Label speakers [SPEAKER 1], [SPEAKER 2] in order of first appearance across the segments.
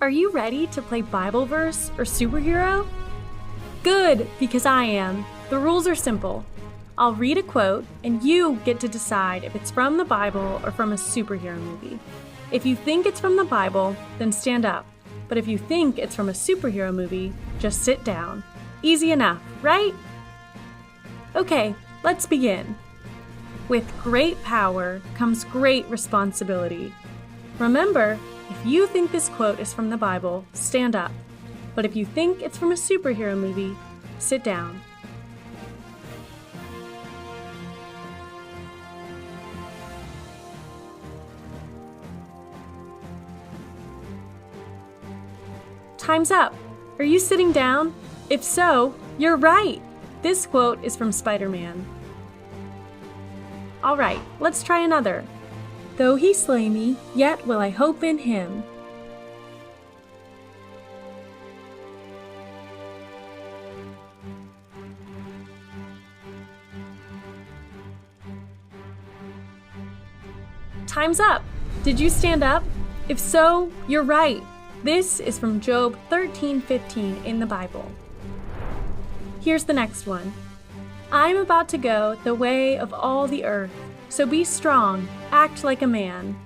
[SPEAKER 1] Are you ready to play Bible verse or superhero? Good, because I am. The rules are simple. I'll read a quote, and you get to decide if it's from the Bible or from a superhero movie. If you think it's from the Bible, then stand up. But if you think it's from a superhero movie, just sit down. Easy enough, right? Okay, let's begin. With great power comes great responsibility. Remember, if you think this quote is from the Bible, stand up. But if you think it's from a superhero movie, sit down. Time's up. Are you sitting down? If so, you're right. This quote is from Spider-Man. All right, let's try another. Though he slay me, yet will I hope in him. Time's up. Did you stand up? If so, you're right. This is from Job 13:15 in the Bible. Here's the next one. I'm about to go the way of all the earth, so be strong, act like a man.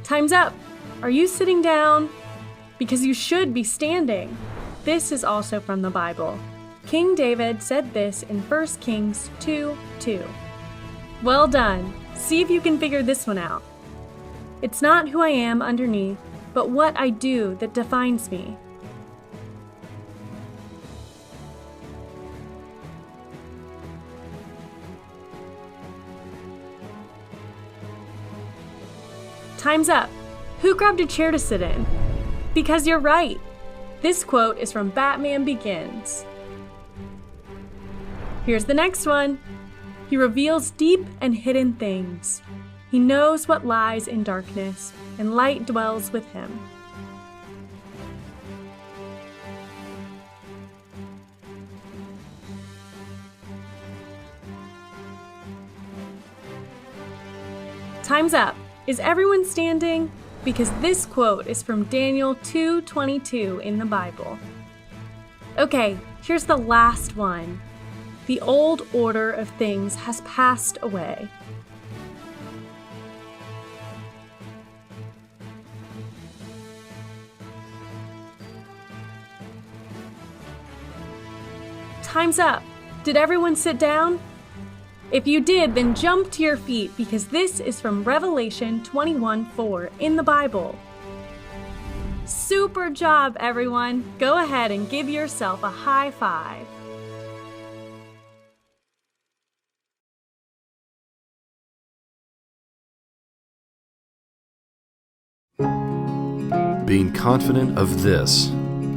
[SPEAKER 1] Time's up. Are you sitting down? Because you should be standing. This is also from the Bible. King David said this in 1 Kings 2:2. Well done. See if you can figure this one out. It's not who I am underneath, but what I do that defines me. Time's up. Who grabbed a chair to sit in? Because you're right. This quote is from Batman Begins. Here's the next one. He reveals deep and hidden things. He knows what lies in darkness, and light dwells with him. Time's up. Is everyone standing? Because this quote is from Daniel 2:22 in the Bible. Okay, here's the last one. The old order of things has passed away. Time's up. Did everyone sit down? If you did, then jump to your feet because this is from Revelation 21:4 in the Bible. Super job, everyone. Go ahead and give yourself a high five.
[SPEAKER 2] Being confident of this,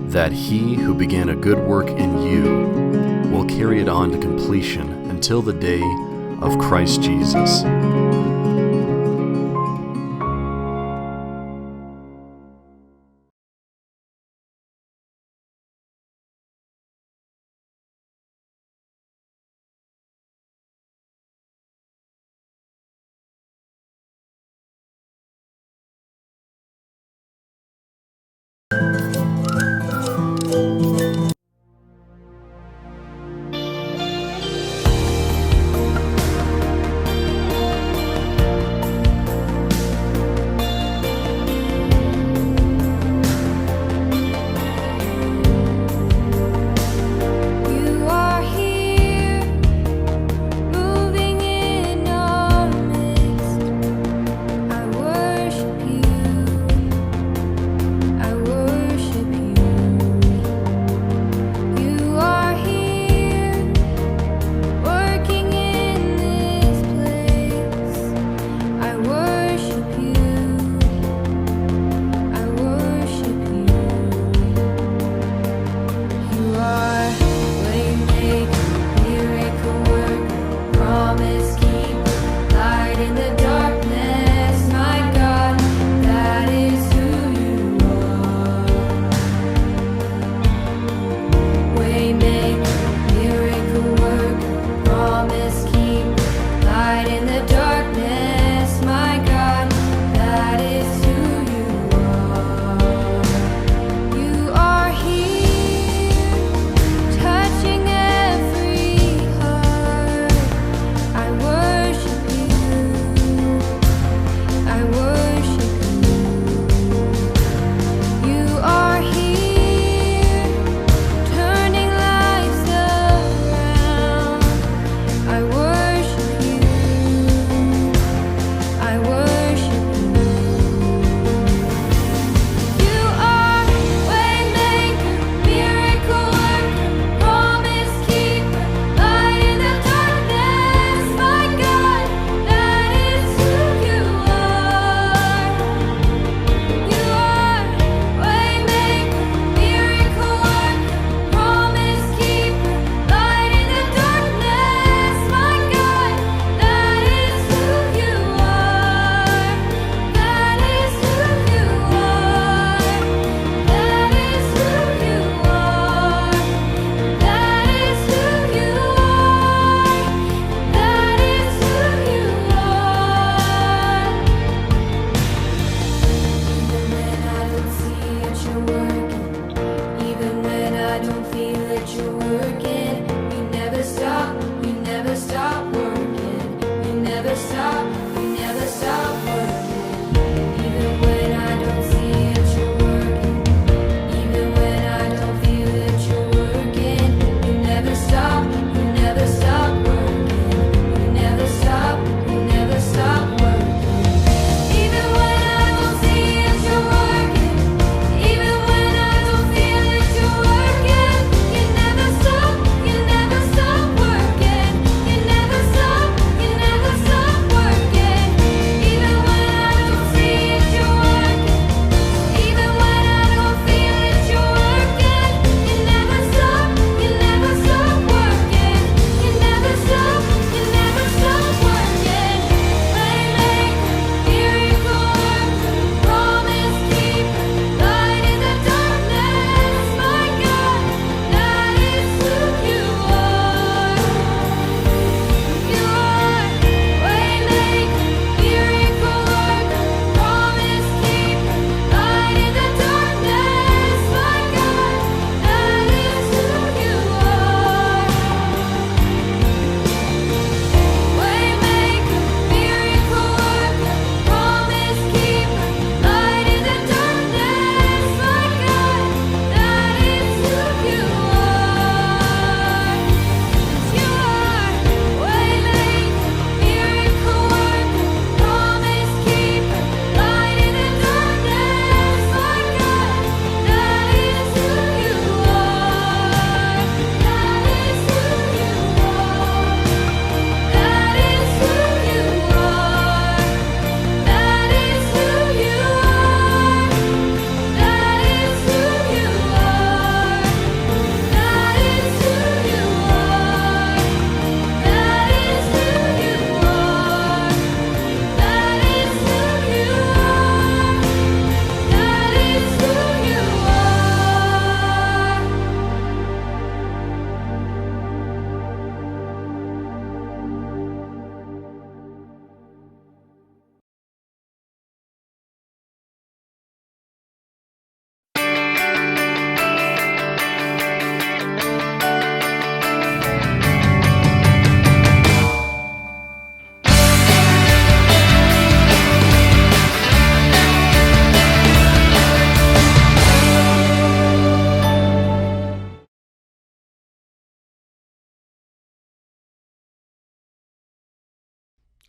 [SPEAKER 2] that he who began a good work in you will carry it on to completion until the day of Christ Jesus.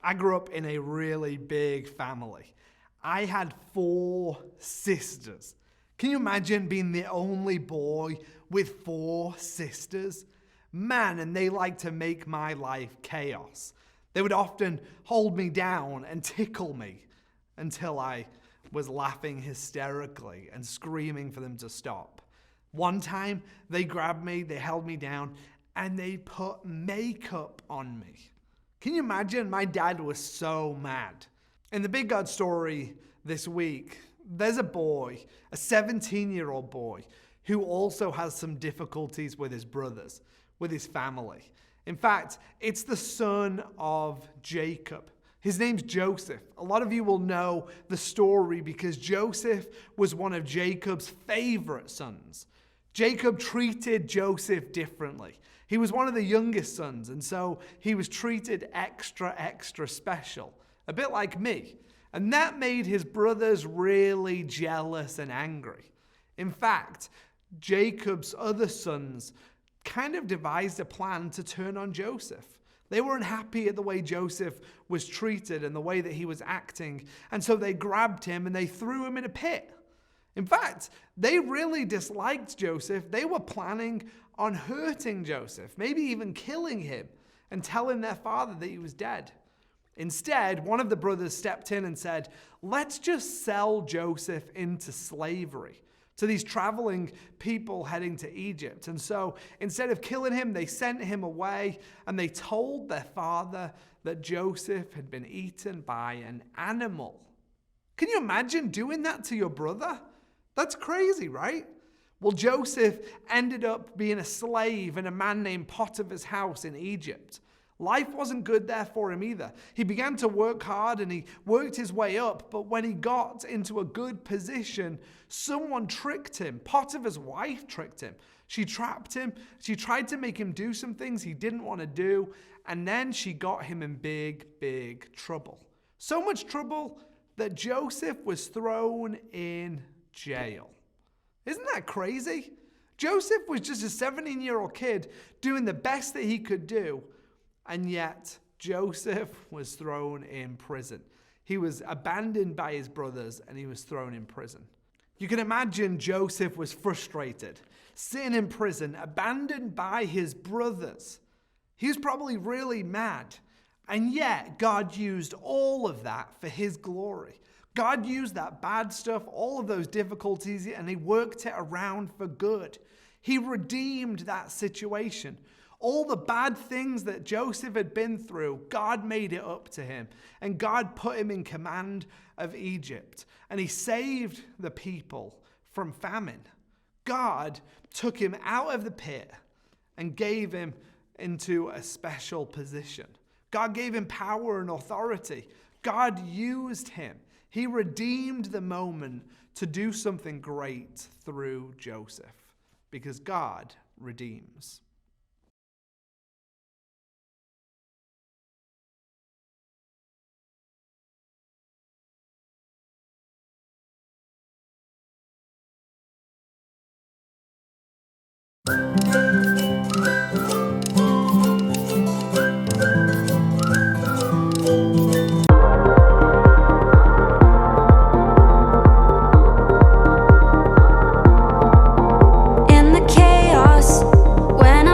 [SPEAKER 3] I grew up in a really big family. I had 4 sisters. Can you imagine being the only boy with 4 sisters? Man, and they liked to make my life chaos. They would often hold me down and tickle me until I was laughing hysterically and screaming for them to stop. One time, they grabbed me, they held me down, and they put makeup on me. Can you imagine? My dad was so mad. In the Big God story this week, there's a boy, a 17-year-old boy, who also has some difficulties with his brothers, with his family. In fact, it's the son of Jacob. His name's Joseph. A lot of you will know the story because Joseph was one of Jacob's favorite sons. Jacob treated Joseph differently. He was one of the youngest sons, and so he was treated extra special, a bit like me. And that made his brothers really jealous and angry. In fact, Jacob's other sons kind of devised a plan to turn on Joseph. They weren't happy at the way Joseph was treated and the way that he was acting, and so they grabbed him and they threw him in a pit. In fact, they really disliked Joseph. They were planning on hurting Joseph, maybe even killing him, and telling their father that he was dead. Instead, one of the brothers stepped in and said, "Let's just sell Joseph into slavery to these traveling people heading to Egypt." And so instead of killing him, they sent him away and they told their father that Joseph had been eaten by an animal. Can you imagine doing that to your brother? That's crazy, right? Well, Joseph ended up being a slave in a man named Potiphar's house in Egypt. Life wasn't good there for him either. He began to work hard and he worked his way up, but when he got into a good position, someone tricked him. Potiphar's wife tricked him. She trapped him. She tried to make him do some things he didn't want to do, and then she got him in big trouble. So much trouble that Joseph was thrown in jail. Isn't that crazy? Joseph was just a 17-year-old kid doing the best that he could do, and yet Joseph was thrown in prison. He was abandoned by his brothers and he was thrown in prison. You can imagine Joseph was frustrated, sitting in prison, abandoned by his brothers. He was probably really mad. And yet God used all of that for his glory. God used that bad stuff, all of those difficulties, and he worked it around for good. He redeemed that situation. All the bad things that Joseph had been through, God made it up to him. And God put him in command of Egypt. And he saved the people from famine. God took him out of the pit and gave him into a special position. God gave him power and authority. God used him. He redeemed the moment to do something great through Joseph, because God redeems.
[SPEAKER 4] In the chaos, when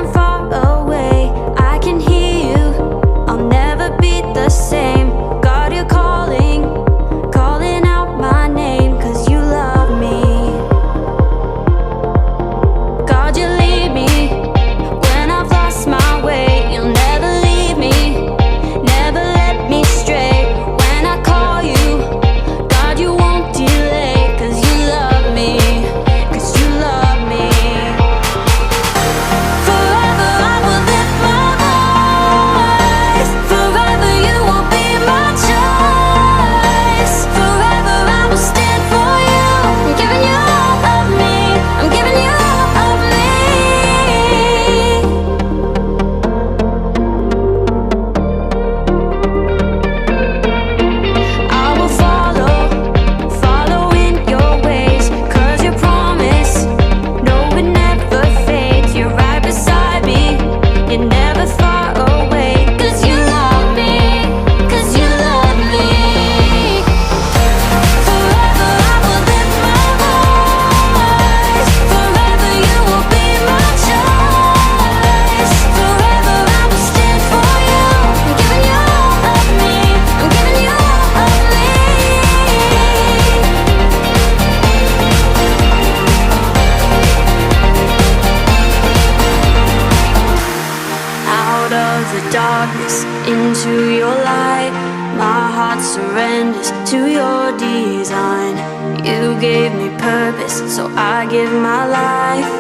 [SPEAKER 4] the darkness into your light. My heart surrenders to your design. You gave me purpose, so I give my life.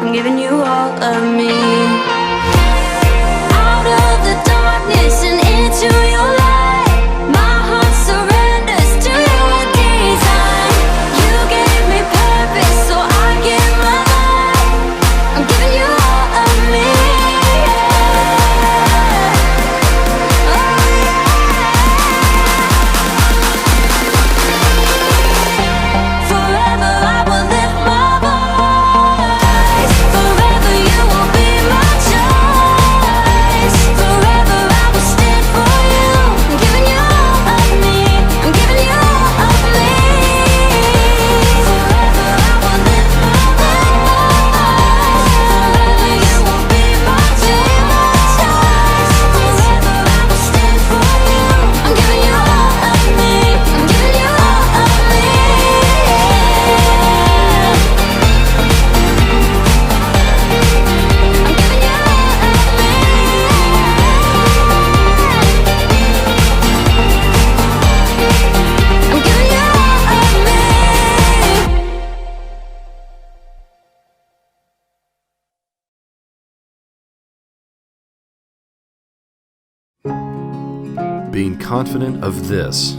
[SPEAKER 4] I'm giving you all of me. Out of the darkness and into your light. My heart surrenders to your design. You gave me purpose, so I give my life. I'm giving you all of me. Forever I will lift my voice. Forever you will be my choice. Forever I will stand for you. I'm giving you all of me. I'm giving you all of me. Forever I will lift my voice. Forever you will be my choice. Forever I will stand for you. I'm giving you all of me. I'm giving you all of me.
[SPEAKER 2] Being confident of this,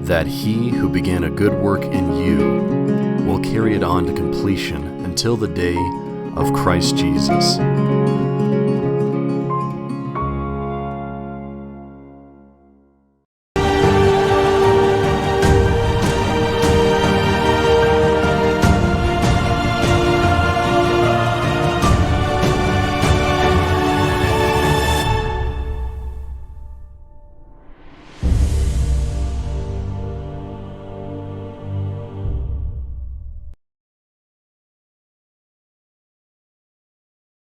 [SPEAKER 2] that he who began a good work in you will carry it on to completion until the day of Christ Jesus.